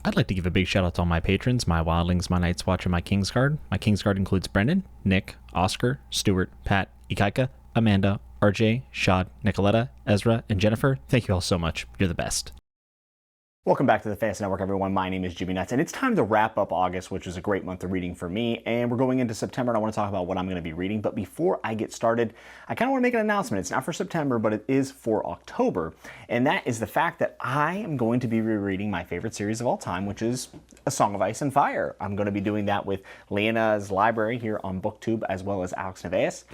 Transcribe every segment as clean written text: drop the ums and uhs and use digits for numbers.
I'd like to give a big shout out to all my patrons, my wildlings, my Night's Watch, and my Kingsguard. My Kingsguard includes Brendan, Nick, Oscar, Stuart, Pat, Ikaika, Amanda, RJ, Shad, Nicoletta, Ezra, and Jennifer. Thank you all so much. You're the best. Welcome back to the Fantasy Network, everyone. My name is Jimmy Nuts, and it's time to wrap up August, which is a great month of reading for me, and we're going into September, and I want to talk about what I'm going to be reading. But before I get started, I kind of want to make an announcement. It's not for September, but it is for October, and that is the fact that I am going to be rereading my favorite series of all time, which is A Song of Ice and Fire. I'm going to be doing that with Lena's Library here on BookTube, as well as Alex Nevaez.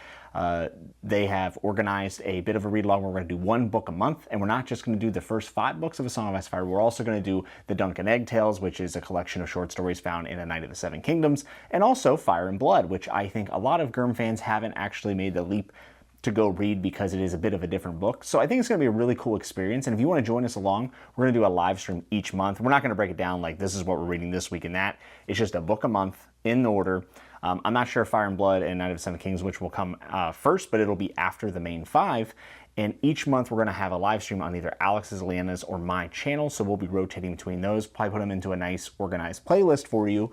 They have organized a bit of a read along where we're going to do one book a month, and we're not just going to do the first 5 books of A Song of Ice and Fire. We're also going to do the Duncan Egg Tales, which is a collection of short stories found in A Night of the Seven Kingdoms, and also Fire and Blood, which I think a lot of Gurm fans haven't actually made the leap to go read because it is a bit of a different book. So I think it's going to be a really cool experience, and if you want to join us along, we're going to do a live stream each month. We're not going to break it down like this is what we're reading this week and that. It's just a book a month in order. I'm not sure if Fire and Blood and Night of the Seven Kings which will come first, but it'll be after the main 5. And each month we're going to have a live stream on either Alex's, Leanna's, or my channel. So we'll be rotating between those. Probably put them into a nice organized playlist for you.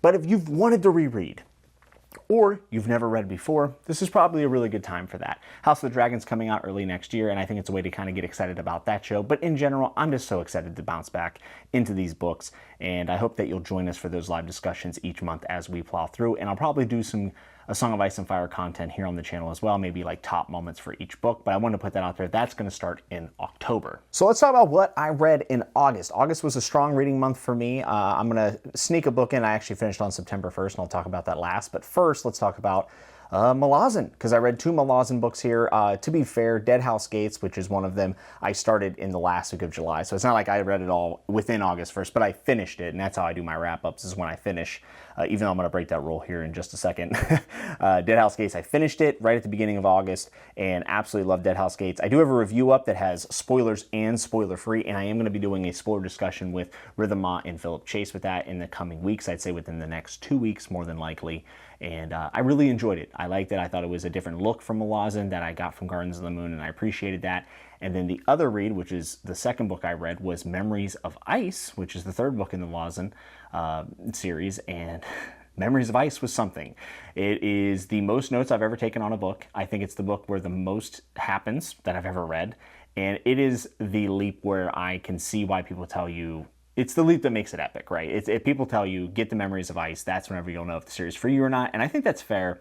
But if you've wanted to reread, or you've never read before, this is probably a really good time for that. House of the Dragon's coming out early next year, and I think it's a way to kind of get excited about that show. But in general, I'm just so excited to bounce back into these books, and I hope that you'll join us for those live discussions each month as we plow through. And I'll probably do some A Song of Ice and Fire content here on the channel as well, maybe like top moments for each book, but I wanted to put that out there. That's going to start in October. So let's talk about what I read in August. August was a strong reading month for me. I'm going to sneak a book in. I actually finished on September 1st, and I'll talk about that last. But first, let's talk about Malazan, because I read 2 Malazan books here. To be fair, Dead House Gates, which is one of them, I started in the last week of July. So it's not like I read it all within August 1st, but I finished it, and that's how I do my wrap-ups, is when I finish, even though I'm going to break that rule here in just a second. Dead House Gates, I finished it right at the beginning of August, and absolutely love Dead House Gates. I do have a review up that has spoilers and spoiler-free, and I am going to be doing a spoiler discussion with Rhythm Ma and Philip Chase with that in the coming weeks. I'd say within the next 2 weeks, more than likely. And I really enjoyed it. I liked it. I thought it was a different look from Malazan that I got from Gardens of the Moon, and I appreciated that. And then the other read, which is the second book I read, was Memories of Ice, which is the 3rd book in the Malazan series. And Memories of Ice was something. It is the most notes I've ever taken on a book. I think it's the book where the most happens that I've ever read. And it is the leap where I can see why people tell you, it's the leap that makes it epic, right? If people tell you, get the Memories of Ice, that's whenever you'll know if the series is for you or not. And I think that's fair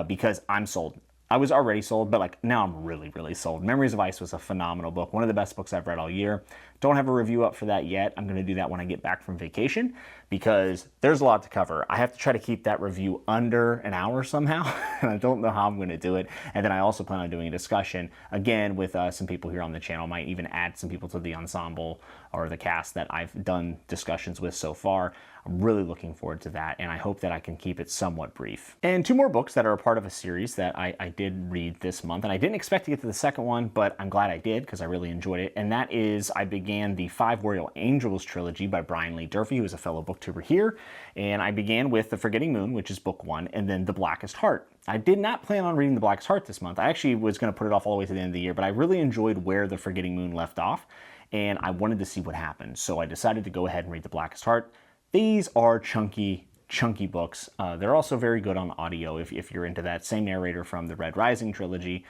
because I'm sold. I was already sold, but like now I'm really, really sold. Memories of Ice was a phenomenal book. One of the best books I've read all year. Don't have a review up for that yet. I'm going to do that when I get back from vacation because there's a lot to cover. I have to try to keep that review under an hour somehow, and I don't know how I'm going to do it. And then I also plan on doing a discussion, again, with some people here on the channel. Might even add some people to the ensemble or the cast that I've done discussions with so far. I'm really looking forward to that, and I hope that I can keep it somewhat brief. And 2 more books that are a part of a series that I did read this month, and I didn't expect to get to the second one, but I'm glad I did because I really enjoyed it, and that is I began the 5 Royal Angels trilogy by Brian Lee Durfee, who is a fellow booktuber here, and I began with The Forgetting Moon, which is book 1, and then The Blackest Heart. I did not plan on reading The Blackest Heart this month. I actually was going to put it off all the way to the end of the year, but I really enjoyed where The Forgetting Moon left off, and I wanted to see what happened, so I decided to go ahead and read The Blackest Heart. These are chunky books. They're also very good on audio if you're into that. Same narrator from the Red Rising trilogy,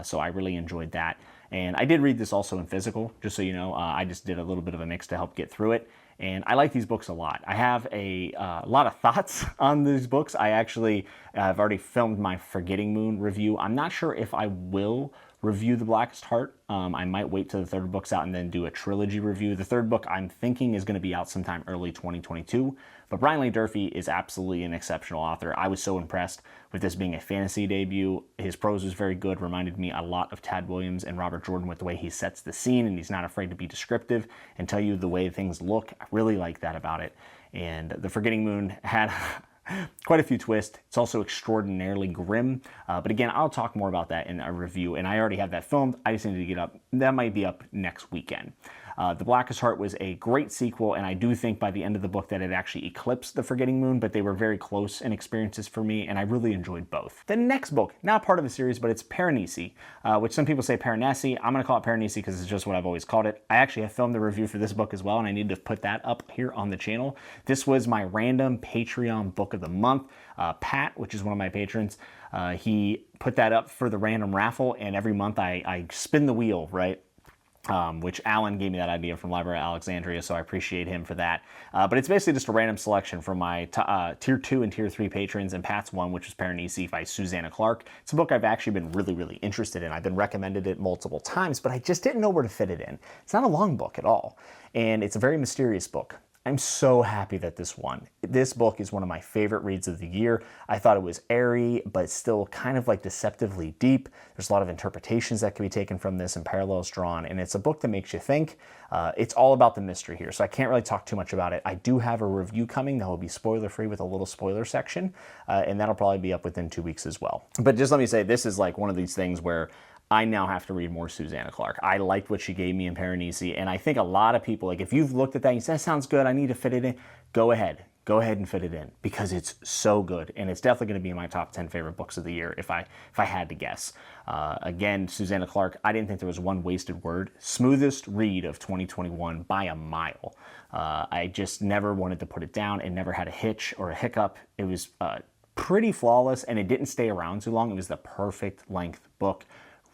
so I really enjoyed that. And I did read this also in physical, just so you know. I just did a little bit of a mix to help get through it. And I like these books a lot. I have a lot of thoughts on these books. I actually have already filmed my Forgetting Moon review. I'm not sure if I will review The Blackest Heart. I might wait till the 3rd book's out and then do a trilogy review. The 3rd book I'm thinking is going to be out sometime early 2022. But Brian Lee Durfee is absolutely an exceptional author. I was so impressed with this being a fantasy debut. His prose was very good, reminded me a lot of Tad Williams and Robert Jordan with the way he sets the scene, and he's not afraid to be descriptive and tell you the way things look. I really like that about it. And The Forgetting Moon had quite a few twists. It's also extraordinarily grim. But again, I'll talk more about that in a review, and I already have that filmed. I just need to get up. That might be up next weekend. The Blackest Heart was a great sequel, and I do think by the end of the book that it actually eclipsed The Forgetting Moon, but they were very close in experiences for me, and I really enjoyed both. The next book, not part of a series, but it's Piranesi, which some people say Piranesi. I'm going to call it Piranesi because it's just what I've always called it. I actually have filmed the review for this book as well, and I need to put that up here on the channel. This was my random Patreon book of the month. Pat, which is one of my patrons, he put that up for the random raffle, and every month I spin the wheel, right? Which Alan gave me that idea from Library of Alexandria, so I appreciate him for that. But it's basically just a random selection from my Tier 2 and Tier 3 patrons, and Pat's one, which is Piranesi by Susanna Clarke. It's a book I've actually been really, really interested in. I've been recommended it multiple times, but I just didn't know where to fit it in. It's not a long book at all, and it's a very mysterious book. I'm so happy that this won. This book is one of my favorite reads of the year. I thought it was airy, but still kind of like deceptively deep. There's a lot of interpretations that can be taken from this and parallels drawn, and it's a book that makes you think. It's all about the mystery here, so I can't really talk too much about it. I do have a review coming that will be spoiler-free with a little spoiler section, and that'll probably be up within 2 weeks as well. But just let me say, this is like one of these things where I now have to read more Susanna Clarke. I liked what she gave me in Piranesi, and I think a lot of people, like if you've looked at that and you say, that sounds good, I need to fit it in, go ahead and fit it in, because it's so good, and it's definitely going to be in my top 10 favorite books of the year if I had to guess. Again, Susanna Clarke, I didn't think there was one wasted word. Smoothest read of 2021 by a mile. I just never wanted to put it down. It never had a hitch or a hiccup. It was pretty flawless, and it didn't stay around too long. It was the perfect length book,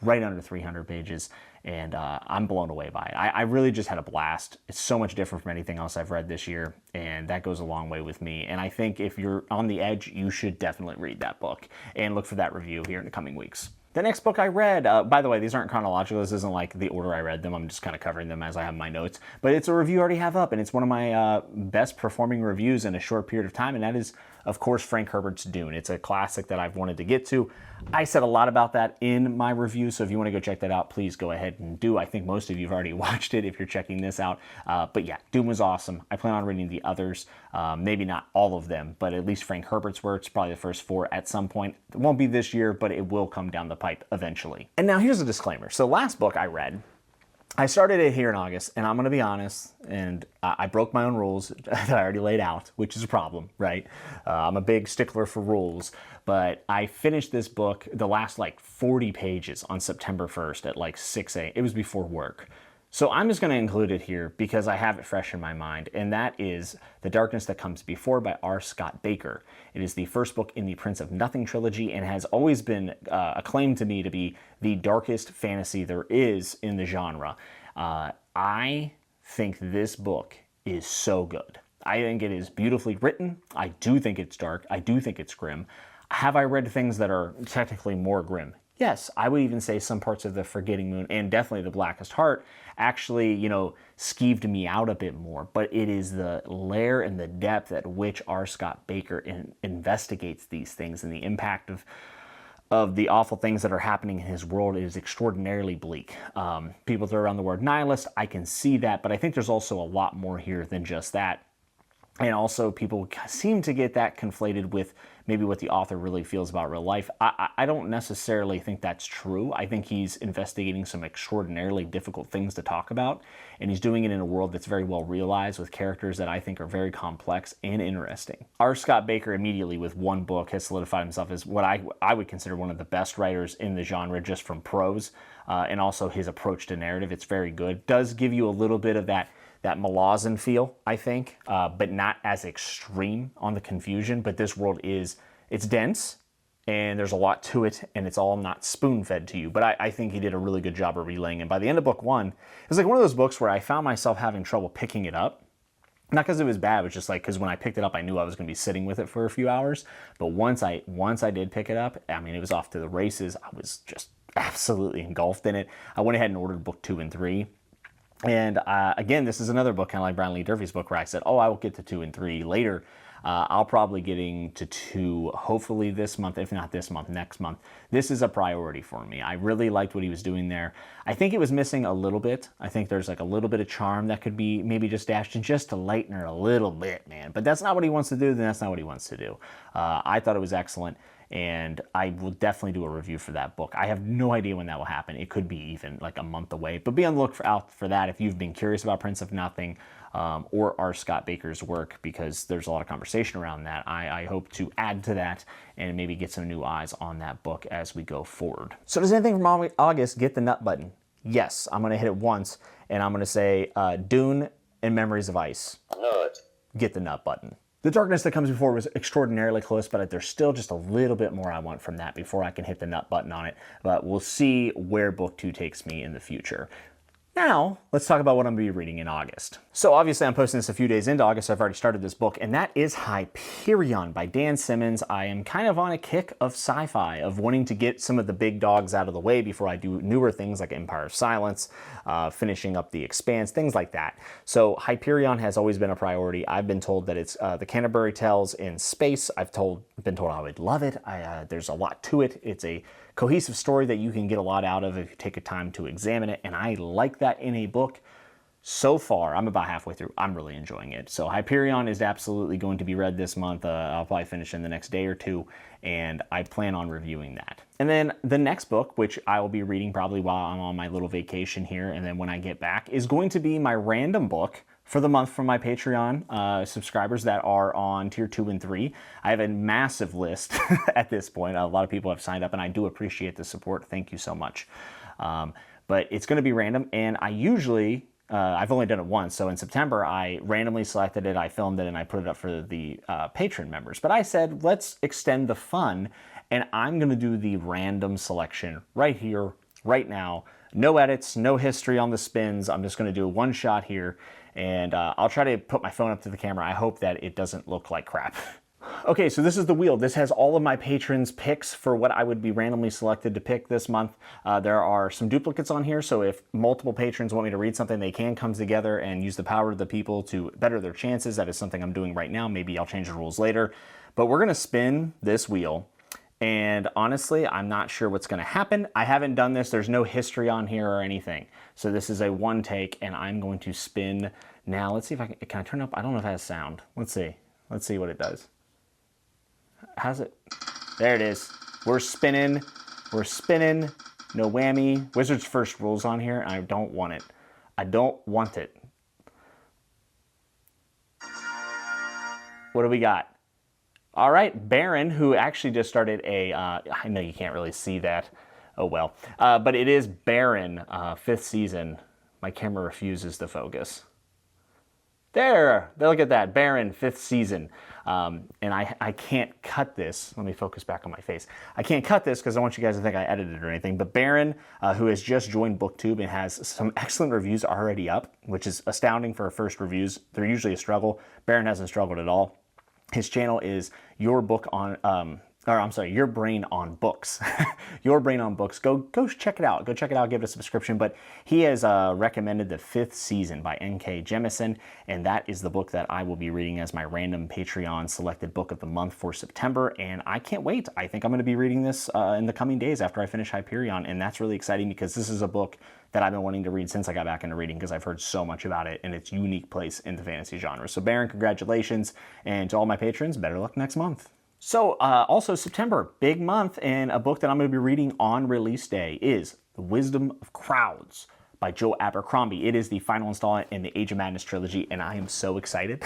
right under 300 pages, and I'm blown away by it. I really just had a blast. It's so much different from anything else I've read this year, and that goes a long way with me. And I think if you're on the edge, you should definitely read that book and look for that review here in the coming weeks. The next book I read, by the way, these aren't chronological. This isn't like the order I read them. I'm just kind of covering them as I have my notes. But it's a review I already have up, and it's one of my best performing reviews in a short period of time, and that is, of course, Frank Herbert's Dune. It's a classic that I've wanted to get to. I said a lot about that in my review, so if you want to go check that out, please go ahead and do. I think most of you have already watched it if you're checking this out. But yeah, Dune was awesome. I plan on reading the others. Maybe not all of them, but at least Frank Herbert's works, probably the first 4 at some point. It won't be this year, but it will come down the pipe eventually. And now here's a disclaimer. So last book I read, I started it here in August, and I'm going to be honest, and I broke my own rules that I already laid out, which is a problem, right? I'm a big stickler for rules, but I finished this book, the last like 40 pages on September 1st at like 6 a.m. It was before work. So I'm just going to include it here because I have it fresh in my mind, and that is The Darkness That Comes Before by R. Scott Baker. It is the first book in the Prince of Nothing trilogy and has always been acclaimed to me to be the darkest fantasy there is in the genre. I think this book is so good. I think it is beautifully written. I do think it's dark. I do think it's grim. Have I read things that are technically more grim? Yes, I would even say some parts of The Forgetting Moon and definitely The Blackest Heart actually, skeeved me out a bit more. But it is the layer and the depth at which R. Scott Baker investigates these things and the impact of the awful things that are happening in his world is extraordinarily bleak. People throw around the word nihilist. I can see that, but I think there's also a lot more here than just that. And also people seem to get that conflated with maybe what the author really feels about real life. I don't necessarily think that's true. I think he's investigating some extraordinarily difficult things to talk about, and he's doing it in a world that's very well realized with characters that I think are very complex and interesting. R. Scott Baker immediately with one book has solidified himself as what I would consider one of the best writers in the genre just from prose, and also his approach to narrative. It's very good. Does give you a little bit of that Malazan feel, I think, but not as extreme on the confusion. But this world it's dense, and there's a lot to it, and it's all not spoon-fed to you. But I think he did a really good job of relaying it. By the end of book 1, it was like one of those books where I found myself having trouble picking it up. Not because it was bad, it was just like, because when I picked it up, I knew I was going to be sitting with it for a few hours. But once I did pick it up, I mean, it was off to the races. I was just absolutely engulfed in it. I went ahead and ordered book 2 and 3. And again, this is another book, kind of like Brian Lee Durfee's book, where I said, I will get to 2 and 3 later. I'll probably getting to 2, hopefully this month, if not this month, next month. This is a priority for me. I really liked what he was doing there. I think it was missing a little bit. I think there's like a little bit of charm that could be maybe just dashed in just to lighten her a little bit, man. But that's not what he wants to do, then that's not what he wants to do. I thought it was excellent. and I will definitely do a review for that book. I have no idea when that will happen. It could be even like a month away, but be on the lookout for that if you've been curious about Prince of Nothing or R. Scott Baker's work, because there's a lot of conversation around that. I hope to add to that and maybe get some new eyes on that book as we go forward. So does anything from August get the nut button? Yes, I'm going to hit it once, and I'm going to say Dune and Memories of Ice. Nut. Get the nut button. The Darkness That Comes Before was extraordinarily close, but there's still just a little bit more I want from that before I can hit the nut button on it. But we'll see where book 2 takes me in the future. Now, let's talk about what I'm going to be reading in August. So obviously I'm posting this a few days into August, so I've already started this book, and that is Hyperion by Dan Simmons. I am kind of on a kick of sci-fi, of wanting to get some of the big dogs out of the way before I do newer things like Empire of Silence, finishing up The Expanse, things like that. So Hyperion has always been a priority. I've been told that it's the Canterbury Tales in space. Been told I would love it. There's a lot to it. It's a cohesive story that you can get a lot out of if you take a time to examine it, and I like that in a book. So far, I'm about halfway through. I'm really enjoying it. So Hyperion is absolutely going to be read this month. I'll probably finish in the next day or two, and I plan on reviewing that. And then the next book, which I will be reading probably while I'm on my little vacation here, and then when I get back, is going to be my random book for the month from my Patreon subscribers that are on tier 2 and 3. I have a massive list at this point. A lot of people have signed up, and I do appreciate the support. Thank you so much. But it's going to be random, and I usually, I've only done it once, so in September I randomly selected it, I filmed it, and I put it up for the Patreon members. But I said, let's extend the fun, and I'm going to do the random selection right here, right now. No edits, no history on the spins. I'm just going to do a one shot here, and I'll try to put my phone up to the camera. I hope that it doesn't look like crap. Okay, so this is the wheel. This has all of my patrons' picks for what I would be randomly selected to pick this month. There are some duplicates on here, so if multiple patrons want me to read something, they can come together and use the power of the people to better their chances. That is something I'm doing right now. Maybe I'll change the rules later. But we're going to spin this wheel, and honestly, I'm not sure what's going to happen. I haven't done this. There's no history on here or anything. So this is a one take, and I'm going to spin now. Let's see if I can I turn up? I don't know if it has sound. Let's see. Let's see what it does. How's it? There it is. We're spinning. We're spinning. No whammy. Wizard's First rules on here, and I don't want it. I don't want it. What do we got? All right, Baron, who actually just started a, I know you can't really see that. Oh well. But it is Baron, 5th season. My camera refuses to focus. There, look at that, Baron, 5th season. And I can't cut this. Let me focus back on my face. I can't cut this because I want you guys to think I edited it or anything. But Baron, who has just joined BookTube and has some excellent reviews already up, which is astounding for first reviews. They're usually a struggle. Baron hasn't struggled at all. His channel is Your Brain on Books. Your Brain on Books. Go check it out. Go check it out. Give it a subscription. But he has recommended The 5th Season by N.K. Jemisin, and that is the book that I will be reading as my random Patreon selected book of the month for September, and I can't wait. I think I'm going to be reading this in the coming days after I finish Hyperion, and that's really exciting because this is a book that I've been wanting to read since I got back into reading because I've heard so much about it and its unique place in the fantasy genre. So Baron, congratulations, and to all my patrons, better luck next month. So also September, big month, and a book that I'm going to be reading on release day is The Wisdom of Crowds by Joe Abercrombie. It is the final installment in the Age of Madness trilogy, and I am so excited.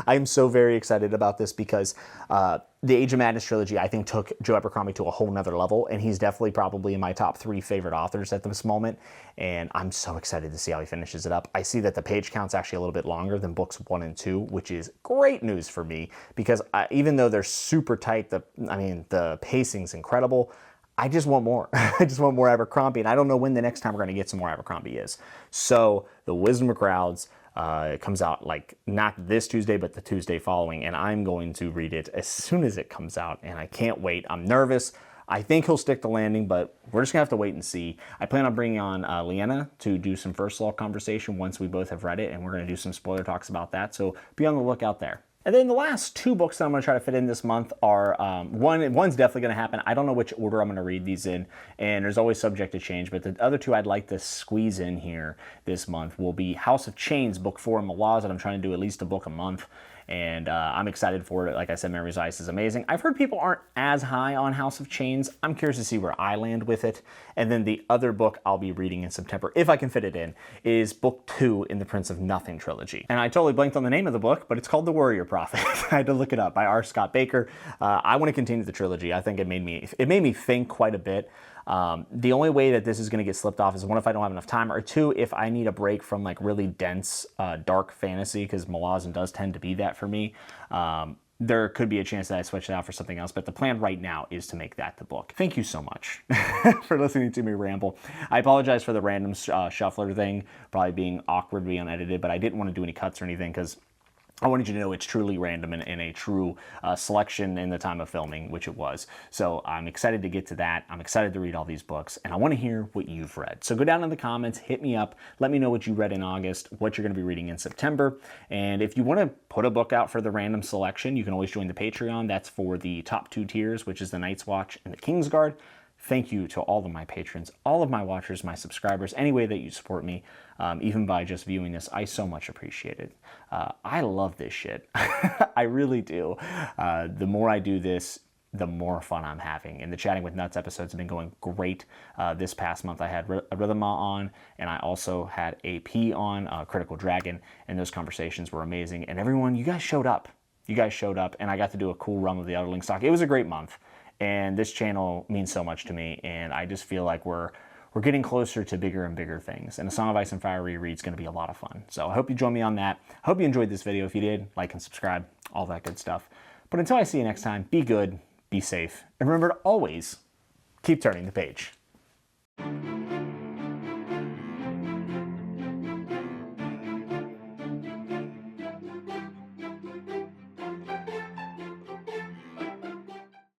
I am so very excited about this because the Age of Madness trilogy, I think, took Joe Abercrombie to a whole nother level, and he's definitely probably in my top 3 favorite authors at this moment, and I'm so excited to see how he finishes it up. I see that the page count's actually a little bit longer than books 1 and 2, which is great news for me, because even though they're super tight, the pacing's incredible, I just want more. I just want more Abercrombie, and I don't know when the next time we're going to get some more Abercrombie is. So, The Wisdom of Crowds comes out like not this Tuesday, but the Tuesday following, and I'm going to read it as soon as it comes out, and I can't wait. I'm nervous. I think he'll stick the landing, but we're just going to have to wait and see. I plan on bringing on Leanna to do some first law conversation once we both have read it, and we're going to do some spoiler talks about that, so be on the lookout there. And then the last 2 books that I'm going to try to fit in this month are, one's definitely going to happen. I don't know which order I'm going to read these in, and there's always subject to change, but the other 2 I'd like to squeeze in here this month will be House of Chains, book 4 in Malazan. I'm trying to do at least a book a month, and I'm excited for it. Like I said, Memories of Ice is amazing. I've heard people aren't as high on House of Chains. I'm curious to see where I land with it. And then the other book I'll be reading in September, if I can fit it in, is book 2 in the Prince of Nothing trilogy. And I totally blanked on the name of the book, but it's called The Warrior Prophet. I had to look it up, by R. Scott Baker. I want to continue the trilogy. I think it made me think quite a bit. The only way that this is going to get slipped off is, one, if I don't have enough time, or two, if I need a break from like really dense, dark fantasy, because Malazan does tend to be that for me. There could be a chance that I switch it out for something else, but the plan right now is to make that the book. Thank you so much for listening to me ramble. I apologize for the random shuffler thing, probably being awkward, being unedited, but I didn't want to do any cuts or anything because I wanted you to know it's truly random and a true selection in the time of filming, which it was. So I'm excited to get to that. I'm excited to read all these books, and I want to hear what you've read. So go down in the comments, hit me up, let me know what you read in August, what you're going to be reading in September. And if you want to put a book out for the random selection, you can always join the Patreon. That's for the top 2 tiers, which is the Night's Watch and the Kingsguard. Thank you to all of my patrons, all of my watchers, my subscribers, any way that you support me, even by just viewing this. I so much appreciate it. I love this shit. I really do. The more I do this, the more fun I'm having. And the Chatting with Nuts episodes have been going great. This past month I had Rhythma on, and I also had AP on, Critical Dragon, and those conversations were amazing. And everyone, you guys showed up. You guys showed up, and I got to do a cool run with the Outerling stock. It was a great month. And this channel means so much to me, and I just feel like we're getting closer to bigger and bigger things. And A Song of Ice and Fire reread is going to be a lot of fun. So I hope you join me on that. I hope you enjoyed this video. If you did, like and subscribe, all that good stuff. But until I see you next time, be good, be safe, and remember to always keep turning the page.